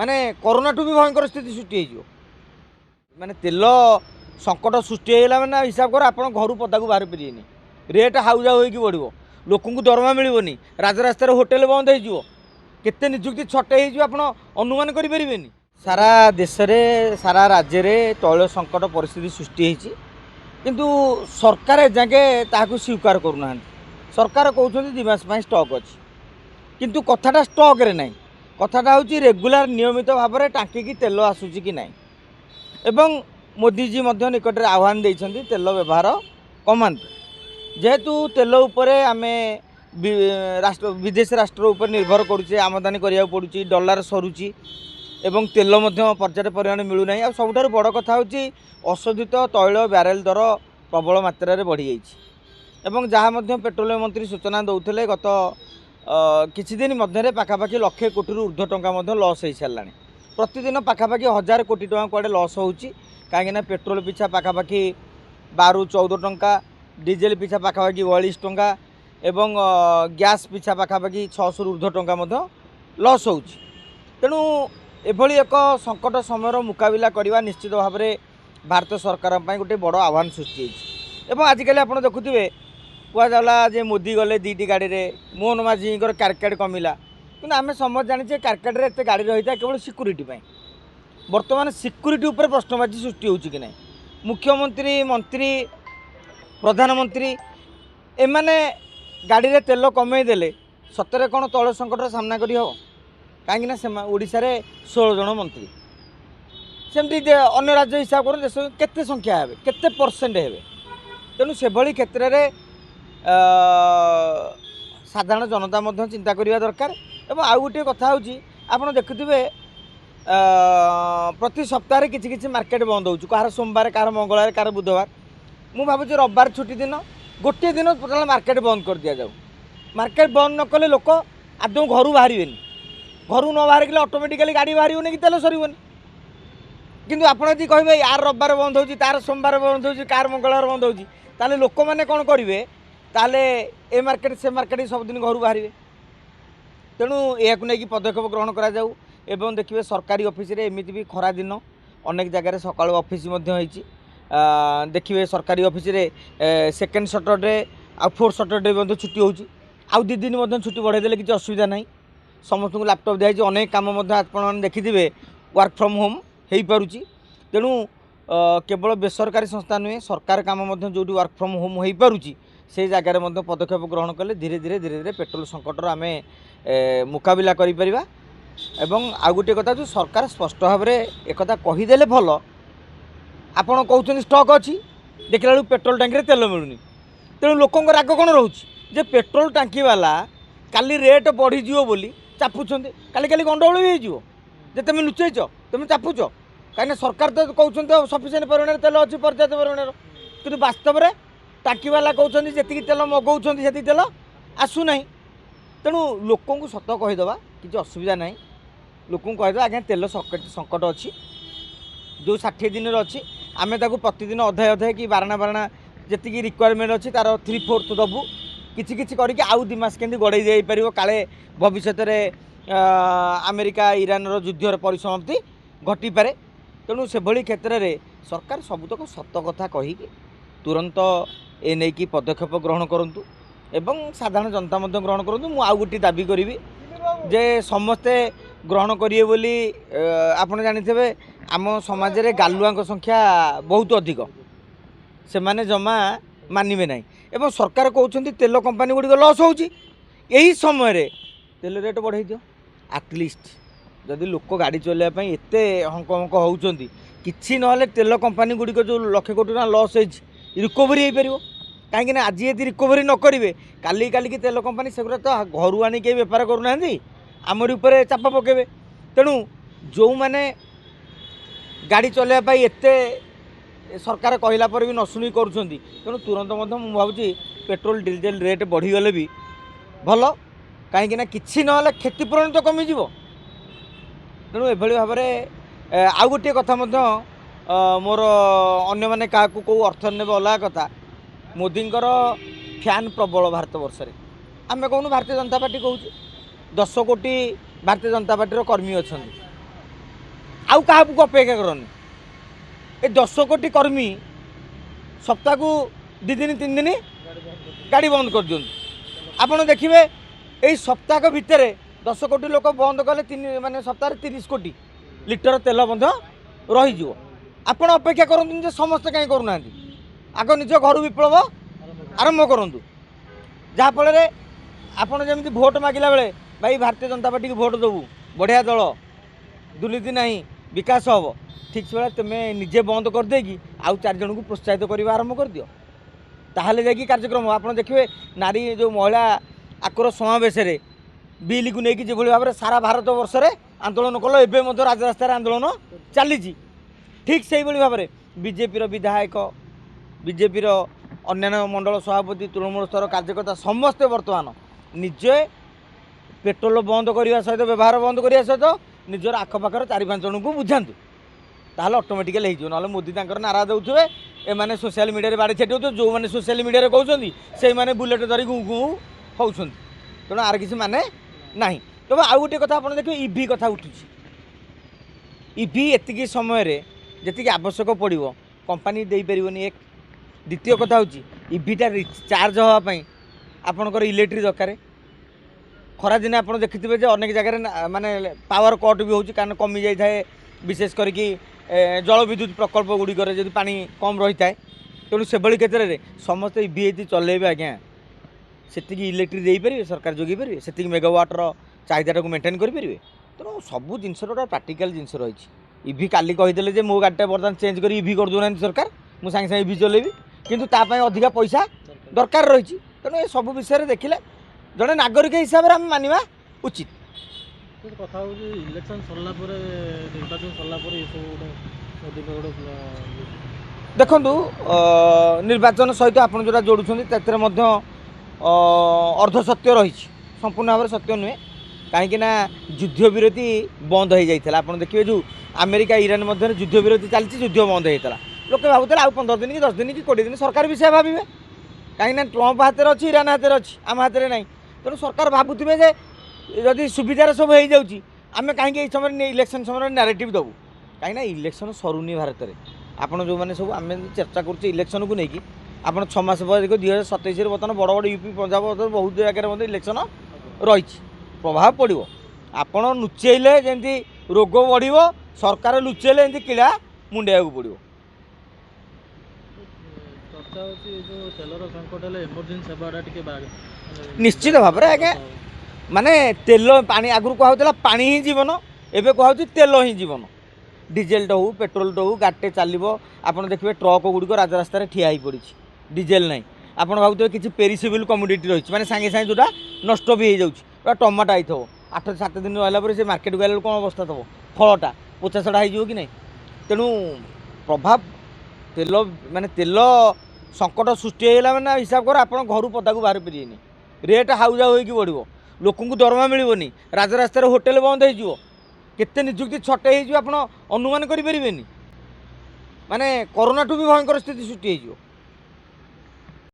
माने कोरोना ठू भी भयंकर स्थिति सृष्टि हो माने तेल संकट सृष्टि होगा मैंने हिसाब कर आप घर पदा को बाहर पारे रेट हाउजा हो बढ़ो लोक दरमा मिलनी राजरास्त होटेल बंद हो केते निजुक्ति छटे हो अनुमान करें सारा देश में सारा राज्य में तैल संकट परिस्थिति सृष्टि होती किंतु सरकार एजाके ताकू स्वीकार करूना सरकार कहते 2 मास स्टक अच्छी किंतु कथाटा स्टक रे नहीं कथाटा हूँ रेगुलार नियमित भाव में टाँकी की तेल आसूची कि नहीं एवं मोदीजी निकट में आह्वान देते तेल व्यवहार कमातु जेहेतु तेल उपरे आमे राष्ट्र विदेश राष्ट्र उपर निर्भर करुचे आमदानी करिया पड़ुची डॉलर सरुची एवं तेल पर्याप्त परिमाण मिलूना आ सबुठ बड़ कथा हूँ अशोधित तैल ब्यारेल दर प्रबल मात्रा रे बढ़ी जाइए जहाँ पेट्रोलियम मंत्री सूचना दौले गत किछि दिन मध्य पाखापाखि लक्षे कोटी ऊर्ध्व टंका लॉस हो सारा प्रतिदिन पाखापाखि 1000 कोटी टंका कुआडे लॉस होउची कहीं पेट्रोल पिछा पाखापाखि 12-14 टंका डीजेल पिछा पाखापाखि 42 टंका एवं गैस पिछा पाखापाखि 600 ऊर्ध्व टंका लॉस होउची तेणु एभली एक संकट समय मुकाबिला करने निश्चित भाव में भारत सरकार गोटे बड़ आह्वान सृष्टि होती आजिकल आप देखुए कहला जे मोदी गले 2टी गाड़ी में मोहन माझी कारकेड कमिला कि आम समझ जाने कारकेड्रे एत गाड़ी रही था केवल सिक्यूरीटी बर्तमान सिक्यूरीटी उपर प्रश्नबाची सृष्टि होची कि नहीं मुख्यमंत्री मंत्री प्रधानमंत्री एमाने गाड़ी रे तेल कमे देले सतरे कौन तैल संकटर सामना करी हो कहीं ओडिशा रे 16 जन मंत्री सेमती अन्य राज्य हिसाब कर देश केते संख्या है केते परसेंट है तेणु से भली क्षेत्र में साधारण जनता चिंता करने दरकार एवं आउ गोटे कथा हूँ आप देखुए प्रति सप्ताह किसी किसी मार्केट बंद हो कहार सोमवार कहार मंगलवार कहार बुधवार मु भावुँ रविवार छुट्टी दिन गोटे दिन टोटाल मार्केट बंद कर दि जाऊ मार्केट बंद न कले लोक आदौ घर बाहर घर न बाहर ऑटोमेटिकली गाड़ी बाहर कि तेल सरबनी किंतु आप कहे यार रविवार बंद हो तार सोमवार बंद हो कार मंगलवार बंद हो ताले लोक मैंने कौन करेंगे ताले ए मार्केट से मार्केट सबदिन घर बाहर तेणु यह नहीं पदक्षेप ग्रहण करा जाऊ एवं देखिए सरकारी ऑफिस रे एमती भी खरा दिन अनेक जगह सकाल ऑफिस देखिए सरकारी ऑफिस रे सेकेंड सैटरडे आ 4th सैटरडे छुट्टी होची आउ 2 दिन छुट्टी बढ़ाई देले किसी असुविधा नहीं समस्त को लैपटॉप दिखाई अनेक काम आप देखिए वर्क फ्रॉम होम हो पारुची तेणु केवल बेसरकारी संस्था नुहे सरकार काम जो वर्क फ्रॉम होम हो पारुची से जगार पदक्षेप ग्रहण कले धीरे धीरे धीरे धीरे पेट्रोल संकटर आम मुकाबिला करिपरिबा एवं आउ गोटे कथा जो सरकार स्पष्ट भाव में एक कहीदेले भल आपड़ कहते स्टक अच्छी देखला बेलू पेट्रोल टांकी तेल मिलूनी तेणु लोकों राग कौन रोचे जे पेट्रोल टांकी वाला काली रेट बढ़ीज बोली चापुंट काली काली गंडगोल भी हो तुम लुचेच तुम चापुच कहीं सरकार तो कहते सफिसीयंट परिमाण तेल अच्छी पर्याप्त परिमाण कि वास्तव में टांकी वाला कहते जी तेल मगाऊँ से तेल आसूना तेणु लोक सत कहीदे किसी असुविधा ना लोक कहीदे आज्ञा तेल संकट अच्छी जो 60 दिन अच्छी आम प्रतिदिन अधाए अधाए कि बारणा बारणा जी रिक्वायरमेंट अच्छी तार 3/4 दबू किसी किसी करके आउ 2 मास केमती गड़े जापर काले भविष्य में अमेरिका ईरान युद्ध परिसमाप्ति घटीपे तेणु से भली क्षेत्र में सरकार सबुतक सत कथा कही तुरंत ए नहीं कि पदक्षेप ग्रहण करूँ एवं साधारण जनता ग्रहण करूँ मु आउ गोटे दाबी करी जे समस्ते ग्रहण करिए बोली आपन जानिथिबे आम समाज रे गालुआ संख्या बहुत अधिक से माने जमा मानिबे नहीं एवं सरकार कहउछंती तेल कंपनी गुडी लॉस होउची यही समय रे तेल रेट बढ़ाई दियो एटलिस्ट जदि लोक गाड़ी चलाइबा पई एते हंक हंक होउछंती किछि नहले तेल कंपनी गुडी को जो लक्ष कोटी ना लॉस होइछ रिकवरी हो पारिबो कहीं आज ये रिकवरी न करेंगे काली काली की तेल कंपनी से तो घर आनी के बेपार करूना आमरी उपर चाप पकेबे तेणु जो मैंने गाड़ी चलैया एत सरकार कहला पर भी न शुणी करुँच तेणु तुरंत भावी पेट्रोल डीजेल रेट बढ़ीगले भी भल कहीं किसी ना क्षतिपूरण तो कमिज तेणु एभली भाव में आउ गोटे कथा मोर अन्य मैंने क्या कौ अर्थ ने अलग कथा मोदींकर फैन प्रबल भारत वर्ष में आम कहूँ भारतीय जनता पार्टी कहूँ 10 कोटी भारतीय जनता पार्टी कर्मी अच्छा आउ क्या अपेक्षा करनी ए 10 कोटी कर्मी सप्ताह को 2 दिन 3 दिन गाड़ी बंद कर दिखाँ आपड़ देखिए यही सप्ताह भितर 10 कोटी लोक बंद कले 3 माने सप्ताह 30 कोटी लिटर तेल रही आपण अपेक्षा करते समस्ते कहीं करूना आग निज घर विप्लव आरंभ करूँ जहाँफल आपड़ जमी भोट मागिला बेले भाई भारतीय जनता पार्टी की भोट देवु बढ़िया दल दुर्नीति ना विकास हम ठीक से तुम्हें निजे बंद कर देगी आउ 4 जन को प्रोत्साहित करने आरंभ कर दियो ताहले जाकि कार्यक्रम आप देखिए नारी जो महिला आक्रोश समावेश बिल को लेकिन जो भाव में सारा भारत वर्ष में आंदोलन कल एवं राजरास्त आंदोलन चली ठीक से भाव में बीजेपी विधायक बीजेपी अन्य मंडल सभापति तृणमूल स्तर कार्यकर्ता समस्ते बर्तमान निजे पेट्रोल बंद करने सहित व्यवहार बंद करने सहित निजर आखपाखर 4-5 जन को बुझातु ताहले ऑटोमेटिकली हो ना मोदी नारा दौथे एमाने सोशल मीडिया बाड़ी छाटी हो जो मैंने सोशल मीडिया कहते से मैंने बुलेट धरी गुँ गुँ होती तेणु आर किसी माने ना तब आउ गोटे कथा आप देखिए इवी कथा उठू इवी एति समय जी आवश्यक पड़ो कंपानी दे पारनी एक द्वितीय कथा हूँ इवीटा चार्ज हाँपाई आपणकर इलेक्ट्रिक दरकार खरा दिन आप देखिथे अनेक जगह माने पावर कट भी होची कारण कमी जाए विशेष करके जल विद्युत प्रकल्प गुड़िकर जब पानी कम रही है तेणु से क्षेत्र में समस्ते इवी चलेबे आज्ञा से इलेक्ट्रिक दे पारे सरकार जोगे पारे से मेगावाटर चाहिदा को मेंटेन करेंगे तेणु सब जिनस प्राक्टिकल जिनस रही इवी काली कहीदे मो गाड़ीटा बर्तमान चेंज कर इवी कर दूना सरकार मुझे सागे सागे इवी चलेबी किंतु तापाई अधिका पैसा दरकार रही तेणु ये सब विषय देखिले जड़े नागरिक हिसाब से आम मानवा उचित कथा इलेक्शन सरला निर्वाचन सरला देखु निर्वाचन सहित आप जो जोड़ुं अर्धसत्य रही संपूर्ण भाव में सत्य नुहे कहीं युद्ध विरति बंद हो जाता आप देखिए जो अमेरिका ईरान मध्य युद्ध विरति चलती युद्ध बंद होता लोक भावुले आउ 15 दिन कि 10 दिन कि 20 दिन सरकार भी से भावे कहीं ट्रंप हाथ में अच्छी ईरान हाथ में अच्छी आम हाथ में ना तेणु सरकार भावुवे जदि सुविधार सब हो जाऊँगी आम कहीं समय इलेक्शन समय नारेटिव देवु कहीं इलेक्शन सरुनी भारत में आपड़ जो मैंने सब आम चर्चा कर इलेक्शन को लेकिन आप 6 मास पर देखो 2027 बर्तमान बड़ बड़ यूपी पंजाब बहुत जगह इलेक्शन रही प्रभाव पड़ो आपड़ लुचेले जमी रोग बढ़ सरकार लुचेले जमी किला मुंडिया पड़ो निश्चित भाव में आज्ञा माने तेल पानी आगुरी कहला पानी ही जीवन एवं कहूँ तेल ही जीवन डीजेल हो पेट्रोल हो गाड़े चलो आप देखिए ट्रक गुड़िक राजरास्त ठिया ही पड़ी डीजेल ना आप भावुए किसी पेरिसेबल कमोडिटी रही है सागे सागे जोटा नष्ट भी हो जाऊँगा टमाटो आई थो 8-7 दिन रहा से मार्केट गला कौन अवस्था थो फलटा पोचासड़ा हो कि नहीं तेणु प्रभाव तेल माने तेल संकट सृष्टि होगा मैंने हिसाब कर आप घर पदा को बाहर पारे रेट हाउजा होगी बढ़ो लोक दरमा मिलनी राजरास्त होटेल बंद हो केते निजुक्ति छटे हो अनुमान करें माने कोरोना ठू भी भयंकर स्थिति सृष्टि हो